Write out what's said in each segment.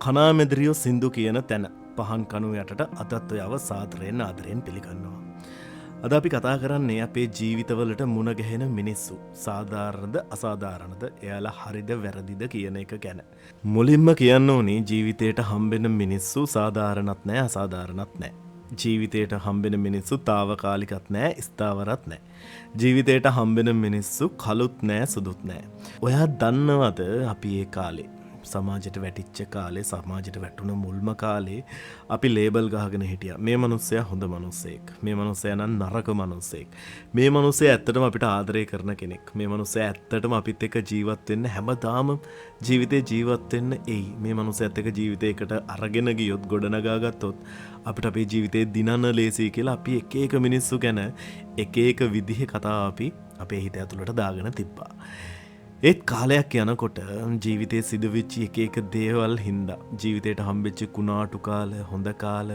කනාමෙදිරියෝ සින්දු කියන තැන පහන් කණු යටට අදත් ඔයාව සාදරයෙන් ආදරයෙන් පිළිගන්නවා. අද අපි කතා කරන්නේ අපේ ජීවිතවලට මුණ ගැහෙන මිනිස්සු. සාධාරණද අසාධාරණද එයාලා හරිද වැරදිද කියන එක ගැන. මුලින්ම කියන්න ඕනේ ජීවිතයට හම්බෙන මිනිස්සු සාධාරණත් නෑ අසාධාරණත් නෑ. ජීවිතයට හම්බෙන මිනිස්සු తాවකාලිකත් නෑ ස්ථාවරත් නෑ. ජීවිතයට හම්බෙන මිනිස්සු කළුත් නෑ සුදුත් නෑ. ඔයා දන්නවද අපි ඒ කාලේ සමාජයට වැටිච්ච කාලේ සමාජයට වැටුණ මුල්ම කාලේ අපි ලේබල් ගහගෙන හිටියා. මේ මිනිස්සයා හොඳ මිනිස්සෙක්. මේ මිනිස්සයා නම් නරක මිනිස්සෙක්. මේ මිනිස්සයා ඇත්තටම අපිට ආදරය කරන කෙනෙක්. මේ මිනිස්සයා ඇත්තටම අපිත් එක්ක ජීවත් වෙන්න හැමදාම ජීවිතේ ජීවත් වෙන්න එයි. මේ මිනිස්සයාත් එක්ක ජීවිතයකට අරගෙන ගියොත් ගොඩනගා ගත්තොත් අපිට අපේ ජීවිතේ දිනන්න ලේසියි කියලා අපි එක එක මිනිස්සු ගැන එක එක විදිහේ කතා අපි අපේ හිත ඇතුළට දාගෙන තිබ්බා. ඒත් කාලයක් යනකොට ජීවිතේ සිදුවෙච්ච එක එක දේවල් හින්දා ජීවිතේට හම්බෙච්ච කුණාටු කාල, හොඳ කාල,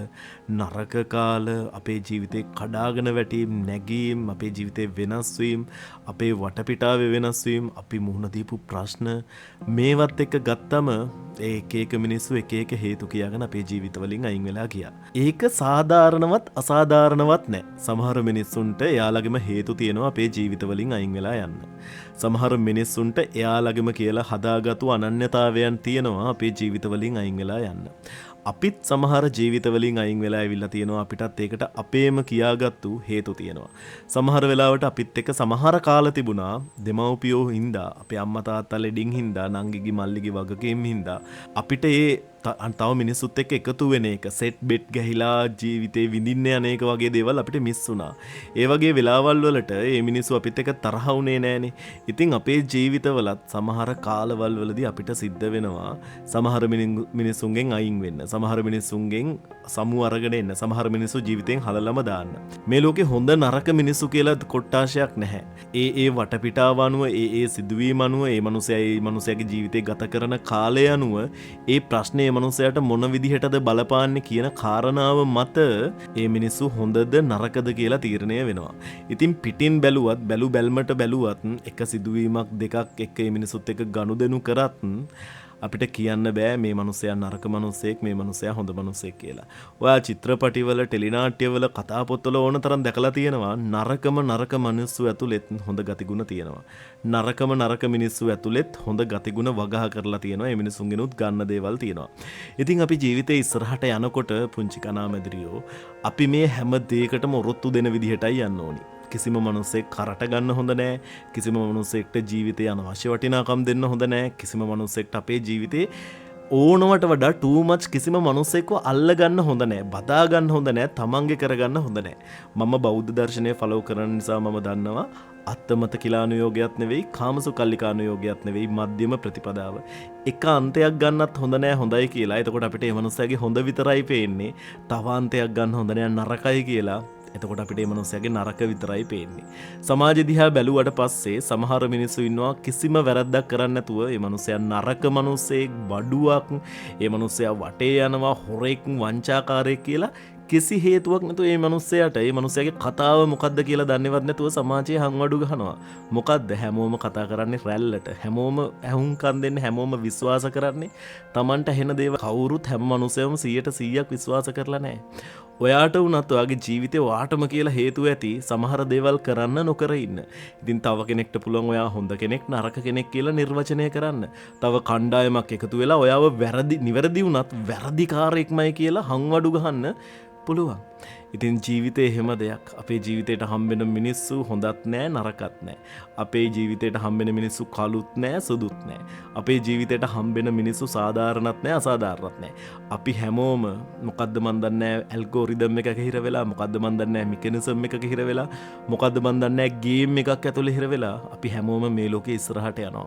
නරක කාල, අපේ ජීවිතේ කඩාගෙන වැටීම්, නැගීම්, අපේ ජීවිතේ වෙනස් වීම, අපේ වටපිටාවේ වෙනස් වීම, අපි මුහුණ දීපු ප්‍රශ්න මේවත් එක්ක ගත්තම ඒ එක එක මිනිස්සු එක එක හේතු කියාගෙන අපේ ජීවිතවලින් අයින් වෙලා ගියා. ඒක සාධාරණවත් අසාධාරණවත් නෑ. සමහර මිනිස්සුන්ට එයාලගේම හේතු තියෙනවා අපේ ජීවිතවලින් අයින් වෙලා යන්න. සමහර මිනිස්සුන්ට එයාලගේම කියලා හදාගත්තු අනන්‍යතාවයන් තියෙනවා අපේ ජීවිතවලින් අයින් වෙලා යන්න. අපිත් සමහර ජීවිතවලින් අයින් වෙලා ඇවිල්ලා තියෙනවා. අපිටත් ඒකට අපේම කියාගත්තු හේතු තියෙනවා. සමහර වෙලාවට අපිත් එක්ක සමහර කාල තිබුණා දෙමව්පියෝ හින්දා, අපේ අම්මා තාත්තා ලෙඩින් හින්දා, නංගිගේ මල්ලිගේ වගකීම් හින්දා අපිට ඒ තව මිනිස්සුත් එක්ක එකතු වෙන එක, සෙට් බෙට් ගැහිලා ජීවිතේ විඳින්න යන එක වගේ දේවල් අපිට මිස් වුණා. ඒ වගේ වෙලාවල් වලට මේ මිනිස්සු අපිත් එක්ක තරහ වුණේ නෑනේ. ඉතින් අපේ ජීවිතවලත් සමහර කාලවල වලදී අපිට සිද්ධ වෙනවා සමහර මිනිස්සුන්ගෙන් අයින් වෙන්න, සමහර මිනිස්සුන්ගෙන් සමු අරගෙන එන්න, සමහර මිනිස්සු ජීවිතෙන් හලලම දාන්න. මේ ලෝකේ හොඳ නරක මිනිස්සු කියලා කොට්ටාශයක් නැහැ. ඒ වටපිටාව අනුව, ඒ සිදුවීම් අනුව, ඒ මනුස්සයාගේ ජීවිතේ ගත කරන කාලය අනුව ඒ ප්‍රශ්නේ මනුස්සයාට මොන විදිහටද බලපාන්නේ කියන කාරණාව මත ඒ මිනිස්සු හොඳද නරකද කියලා තීරණය වෙනවා. ඉතින් පිටින් බැලුවත් බැලුමට බැලුවත් එක සිදුවීමක් දෙකක් එක්ක මේ මිනිස්සුත් එක්ක ගනුදෙනු කරත් අපිට කියන්න බෑ මේ මනුස්සයා නරක මනුස්සයෙක්, මේ මනුස්සයා හොඳ මනුස්සයෙක් කියලා. ඔයා චිත්‍රපටිවල, ටෙලිනාට්‍යවල, කතාපොත්වල ඕන තරම් දැකලා තියෙනවා නරක මිනිස්සු ඇතුළෙත් හොඳ ගතිගුණ තියෙනවා. නරක මිනිස්සු ඇතුළෙත් හොඳ ගතිගුණ වගහ කරලා තියෙනවා. මේ මිනිස්සුන්ගෙනුත් ගන්න දේවල් තියෙනවා. ඉතින් අපි ජීවිතේ ඉස්සරහට යනකොට පුංචි කනාමැදිරියෝ අපි මේ හැම දෙයකටම ඔරොත්තු දෙන විදිහටයි යන්න ඕනි. කිසිම මනුස්සෙක් කරට ගන්න හොඳ නෑ. කිසිම මනුස්සෙක්ට ජීවිතේ අනවශ්‍ය වටිනාකම් දෙන්න හොඳ නෑ. කිසිම මනුස්සෙක්ට අපේ ජීවිතේ ඕනවට වඩා too much කිසිම මනුස්සෙක්ව අල්ල ගන්න හොඳ නෑ. බදා ගන්න හොඳ නෑ. තමන්ගේ කරගන්න හොඳ නෑ. මම බෞද්ධ දර්ශනය ෆලෝ කරන නිසා මම දන්නවා අත්තමත කිලානුයෝගයක් නෙවෙයි, කාමසුකල්ලිකානුයෝගයක් නෙවෙයි, මධ්‍යම ප්‍රතිපදාව. එක අන්තයක් ගන්නත් හොඳ නෑ හොඳයි කියලා. එතකොට අපිට මේ මනුස්සයාගේ හොඳ විතරයි පේන්නේ. තව අන්තයක් ගන්න හොඳ නෑ නරකයි කියලා. එතකොට අපිට මේ මනුස්සයාගේ නරක විතරයි පේන්නේ. සමාජ දිහා බැලුවට පස්සේ සමහර මිනිස්සු ඉන්නවා කිසිම වැරද්දක් කරන්නේ නැතුව මේ මනුස්සයා නරක මනුස්සයෙක්, බඩුවක්, මේ මනුස්සයා වටේ යනවා, හොරෙක්, වංචාකාරයෙක් කියලා කිසි හේතුවක් නැතුව මේ මනුස්සයාට මේ මනුස්සයාගේ කතාව මොකද්ද කියලා දන්නේවත් නැතුව සමාජයේ හංවඩු ගහනවා. මොකද්ද හැමෝම කතා කරන්නේ රැල්ලට. හැමෝම ඇහුම්කන් දෙන්නේ, හැමෝම විශ්වාස කරන්නේ Tamanට හෙන දේවල්. කවුරුත් හැම මනුස්සයම 100% විශ්වාස කරලා නැහැ. ඔයාට වුණත් ඔයාගේ ජීවිතේ ඔයාටම කියලා හේතු ඇති සමහර දේවල් කරන්න නොකර ඉන්න. ඉතින් තව කෙනෙක්ට පුළුවන් ඔයා හොඳ කෙනෙක් නරක කෙනෙක් කියලා නිර්වචනය කරන්න. තව කණ්ඩායමක් එකතු වෙලා ඔයාව නිවැරදි වුණත් වැරදිකාරයෙක්මයි කියලා හංවඩු ගහන්න පුළුවන්. ඉතින් ජීවිතේ එහෙම දෙයක්. අපේ ජීවිතේට හම්බෙන මිනිස්සු හොඳත් නෑ නරකත් නෑ. අපේ ජීවිතේට හම්බෙන මිනිස්සු කළුත් නෑ සුදුත් නෑ. අපේ ජීවිතේට හම්බෙන මිනිස්සු සාධාරණත් නෑ අසාධාරණත් නෑ. අපි හැමෝම මොකද්ද මන් දන්නේ ඇල්ගොරිතම් එකක හිර වෙලා, මොකද්ද මන් දන්නේ මෙකැනිසම් එකක හිර වෙලා, මොකද්ද මන් දන්නේ ගේම් එකක් ඇතුලේ හිර වෙලා අපි හැමෝම මේ ලෝකේ ඉස්සරහට යනවා.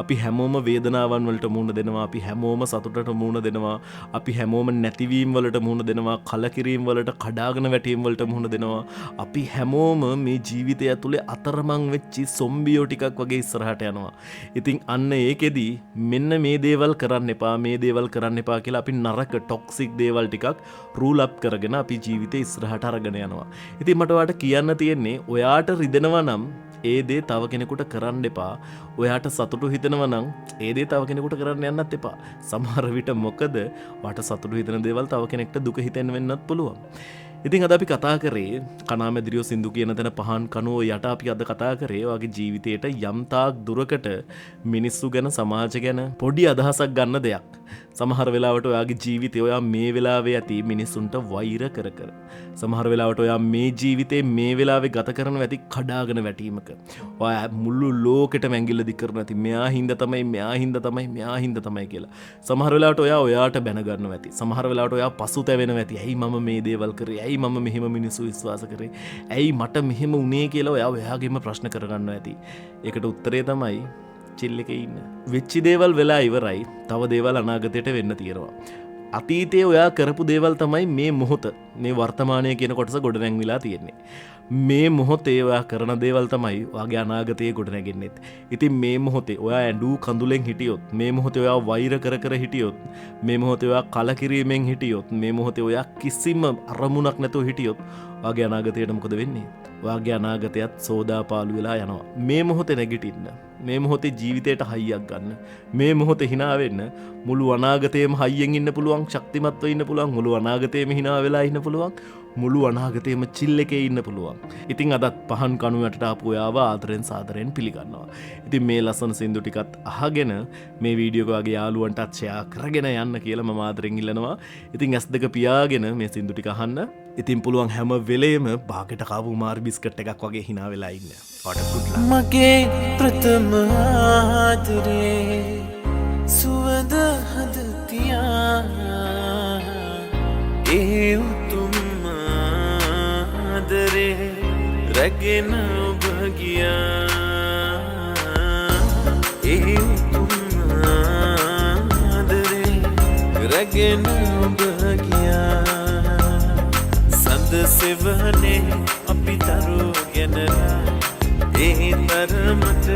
අපි හැමෝම වේදනාවන් වලට මුහුණ දෙනවා. අපි හැමෝම සතුටට මුහුණ දෙනවා. අපි හැමෝම නැතිවීම වලට මුහුණ දෙනවා. කලකිරීම වලට කඩාගෙන වැටීම් වලට මුහුණ දෙනවා. අපි හැමෝම මේ ජීවිතය ඇතුලේ අතරමං වෙච්චි සොම්බියෝ ටිකක් වගේ ඉස්සරහට යනවා. ඉතින් අන්න ඒකෙදි මෙන්න මේ දේවල් කරන්න එපා, මේ දේවල් කරන්න එපා කියලා අපි නරක ටොක්සික් දේවල් ටිකක් රූල් අප් කරගෙන අපි ජීවිතේ ඉස්සරහට අරගෙන යනවා. ඉතින් මට ඔයාලට කියන්න තියෙන්නේ ඔයාට රිදෙනවා නම් ඒ දේ තව කෙනෙකුට කරන්න එපා. ඔයාට සතුටු හිතෙනවා නම් ඒ දේ තව කෙනෙකුට කරන්න යන්නත් එපා. සමහර විට මොකද වට සතුටු හිතන දේවල් තව කෙනෙක්ට දුක හිතෙන්න වෙන්නත් පුළුවන්. ඉතින් අද අපි කතා කරේ කනාමැදිරියෝ සින්දු කියන තැන පහන් කනුව යට අපි අද කතා කරේ වගේ ජීවිතයට යම් තාක් දුරකට මිනිස්සු ගැන සමාජ ගැන පොඩි අදහසක් ගන්න දෙයක්. සමහර වෙලාවට ඔයාගේ ජීවිතය ඔයා මේ වෙලාවේ ඇති මිනිස්සුන්ට වෛර කර කර. සමහර වෙලාවට ඔයා මේ ජීවිතේ මේ වෙලාවේ ගත කරන ඇති කඩාගෙන වැටීමක. ඔයා මුළු ලෝකෙටම ඇඟිල්ල දික් කරන ඇති මෙයා හින්දා තමයි මෙයා හින්දා තමයි මෙයා හින්දා තමයි කියලා. සමහර වෙලාවට ඔයාට බැන ගන්නවා ඇති. සමහර වෙලාවට ඔයා පසුතැවෙනවා ඇති. ඇයි මම මේ දේවල් කරේ? ඇයි මම මෙහෙම මිනිස්සු විශ්වාස කරේ? ඇයි මට මෙහෙම වුනේ කියලා ඔයාගෙම ප්‍රශ්න කරගන්නවා ඇති. ඒකට උත්තරේ තමයි චිල් එකේ ඉන්න. වෙච්ච දේවල් වෙලා ඉවරයි. තව දේවල් අනාගතයට වෙන්න තියෙනවා. අතීතයේ ඔයා කරපු දේවල් තමයි මේ මොහොත මේ වර්තමානය කියන කොටස ගොඩනැංවිලා තියෙන්නේ. මේ මොහොතේ ඔයා කරන දේවල් තමයි ඔයාගේ අනාගතයේ ගොඩනැගෙන්නේත්. ඉතින් මේ මොහොතේ ඔයා ඇඬූ කඳුලෙන් හිටියොත්, මේ මොහොතේ ඔයා වෛර කර කර හිටියොත්, මේ මොහොතේ ඔයා කලකිරීමෙන් හිටියොත්, මේ මොහොතේ ඔයා කිසිම අරමුණක් නැතුව හිටියොත් ඔයාගේ අනාගතයට මොකද වෙන්නේ? ඔයාගේ අනාගතයත් සෝදාපාලු වෙලා යනවා. මේ මොහොතේ නැගිටින්න. මේ මොහොතේ ජීවිතයට හයියක් ගන්න. මේ මොහොතේ hina වෙන්න. මුළු අනාගතේම හයියෙන් ඉන්න පුළුවන්, ශක්තිමත්ව ඉන්න පුළුවන්, මුළු අනාගතේම hina වෙලා ඉන්න පුළුවන්, මුළු අනාගතේම චිල් එකේ ඉන්න පුළුවන්. ඉතින් අදත් පහන් කණු යටට ආපු ඔයාව ආදරෙන් සාදරෙන් පිළිගන්නවා. ඉතින් මේ ලස්සන සින්දු ටිකත් අහගෙන මේ වීඩියෝ එක වගේ යාළුවන්ටත් ෂෙයා කරගෙන යන්න කියලා මම ආදරෙන් ඉල්ලනවා. ඉතින් S2 පියාගෙන මේ සින්දු ටික අහන්න. ඉතින් පුළුවන් හැම වෙලේම බාගෙට කාපු මාර් බිස්කට් එකක් වගේ hina වෙලා ඉන්න. ඔයාට good luck. මගේ ප්‍රථම ආදරේ සුවඳ හද තියා ඒ උතුම් ආදරේ රැගෙන ඔබ ගියා ඒ උතුම් ආදරේ රැගෙන ඔබ ගියා සඳ සෙවනේ අපි තරුගෙනලා ඒ තරමට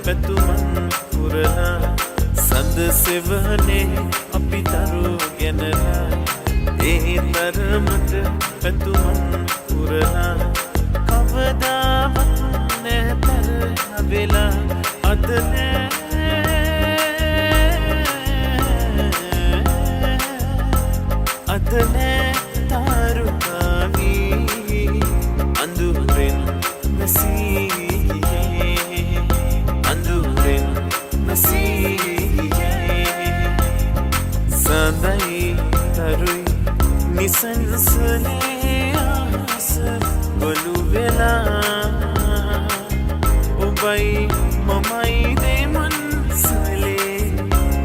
පැතුමන් පුරලා සඳ සෙවනේ අපි තරුගෙනලා ඒ තරමට පැතුමන් පුරලා කවදාවත් නැතර වෙලා අද නෑ තාරුකාවී අඳුරෙන් නැසී අඳුරෙන් නැසී සඳයි තරුයි නිසංසලේ ආස ගොළු වෙලා ඔබයි මමයි දෙමන් සලේ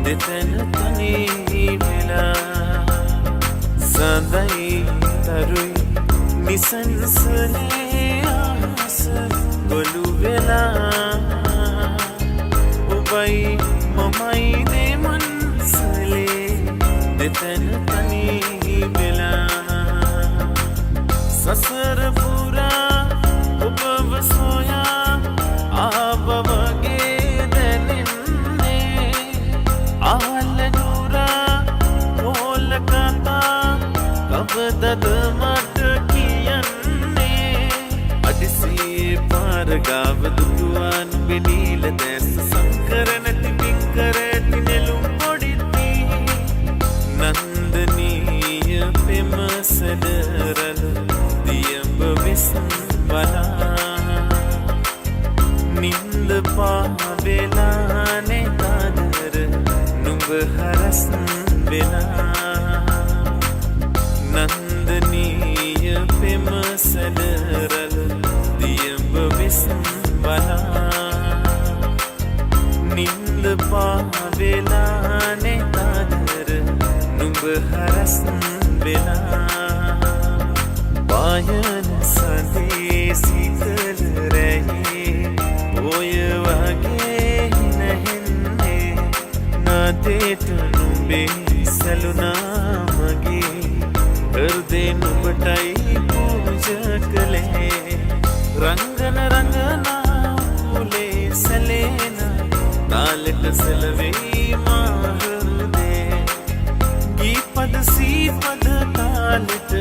දෙතන තනි වෙලා සඳයි තරුයි නිසංසලේ ආස ගොළු වෙලා ඔබයි මමයි දෙමන් සලේ දෙතන තනි වෙලා සසර පුරා ඔබව සොයා ආව වගේ දැනෙන්නේ ආල දුරා ඕල කතා කවදද මට කියන්නේ අදිසියේ පාර ගාව දුටුවන් බෙනීල දැස් සංකර නැති පිංකර ඇති නෙළුම් පොඩිති නන්දනීය පෙම සැදරල දියඹ විසන් බලා නින්ද පාවෙලා නෙතාදර නුඹ හරස් වෙලා නන්දනීය පෙම සැදරල දියඹ විසන් බලා නින්ද පාවෙලා නෙතාදර නුඹ හරස් වෙලා පායන සඳේ සීතල රැහේ ඔය වගේ නැහෙන්නේ නාදේට නුඹේ සැලුනා මගේ හෘදේ නුඹටයි පූජා කළේ රංගන රංගනා කුලේ සැලෙන තාලෙට සෙලවෙයි මා හෘදේ ගීපද සීපද තාලෙට